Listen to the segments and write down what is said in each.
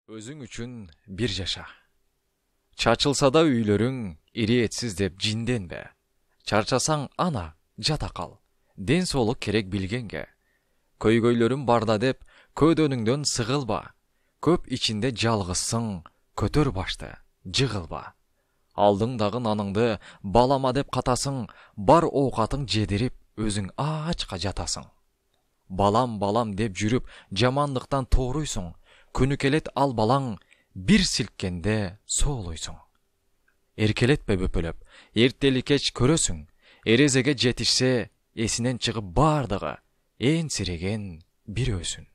Özüң üçün bir жаша. Çaçılsa da üylörüң, iri etsiz деп жинденбе. Çarçasaң ана, жата кал. Den соолук керек билгенге. Көйгөйлөрүм барда деп, көдөнүңдөн сыгылба. Көп ичинде жалгызсың, көтөр башты, жыгылба. Алдыңдагы наныңды балама деп катасың, бар оокатың жедирип, өзүң ачка жатасың. Балам деп жүрүп, жамандыктан тооруйсуң. Күнү келет ал балаң, бир силккенде соолойсуң. Эркелетпе бөпөлөп, эртели кеч көрөсүң. Эрезеге жетишсе, эсинен чыгып бардыгы, энсиреген бирөөсүн.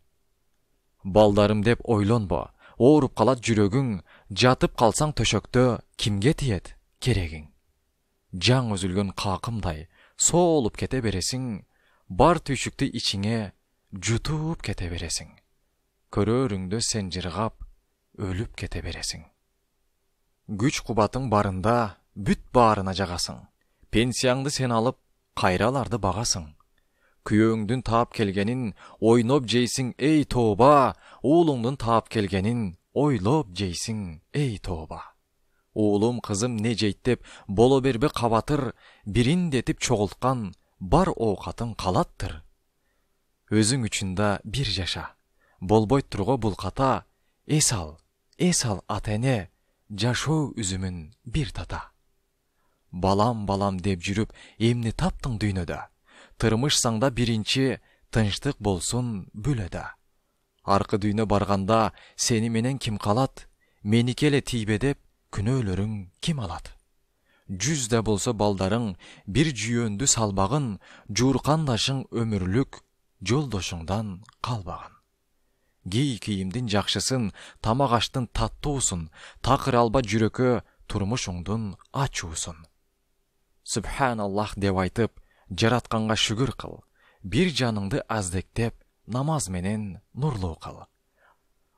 Балдарым деп ойлонбо, ооруп калат жүрөгүң, жатып калсаң төшөктө, кимге тиет керегиң. Жаң үзүлгөн какымдай, соолуп кете бересиң, бар түйшүктү ичиңе жутуп кете бересиң. Көрөрүңдө сен жыргап, өлүп кете бересиң. Күч кубатың барында бүт баарына жагасың. Пенсияңды сен алып, кайраларды багасың. Күйөөңдүн таап келгенин ойноп жейсиң, эй тооба. Уулуңдун таап келгенин ойлоп жейсиң, эй тооба. Уулум кызым не жейт деп боло бербе кабатыр, бириндетип чогулткан бар оокатың калаттыр. Өзүң үчүн да бир жаша. Болбойт турго бул ката. Эс ал ата эне, жашоо үзүмүн бир тата. Балам деп жүрүп, эмне таптың дүйнөдө? Тырмышсаң да биринчи, тынчтык болсун бүлөдө. Аркы дүйнө барганда сени менен ким калат? Меники эле тийбе деп күнөөлөрүң ким алат? 100 да болсо балдарың бир жүйөндү салбагын, жууркандашың өмүрлүк жолдошуңдан калбагын. Гий кийимдин жакшысын, тамак аштын таттуусун, такыр алба жүрөккө турмушуңдун ачуусун. Субханаллах деп айтып, жаратканга шүгүр кыл. Бир жаныңды аздектеп, намаз менен нурлуу кыл.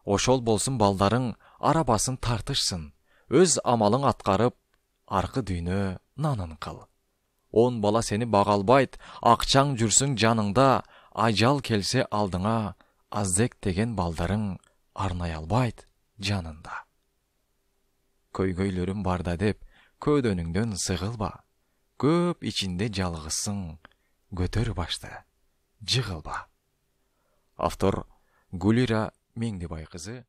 Ошол болсун балдарың арабасын тартышсын, өз амалың аткарып, аркы дүйнө нанын кыл. 10 бала сени бага албайт, акчаң жүрсүң жаныңда, ажал келсе алдыңа, аздектеген балдарың арнай албайт жанында. Көйгөйлөрүм барда деп, көдөнүңдөн сыгылба. Көп ичинде жалгызсың, көтөр башты, жыгылба. Автор Гулира Меңдибай кызы.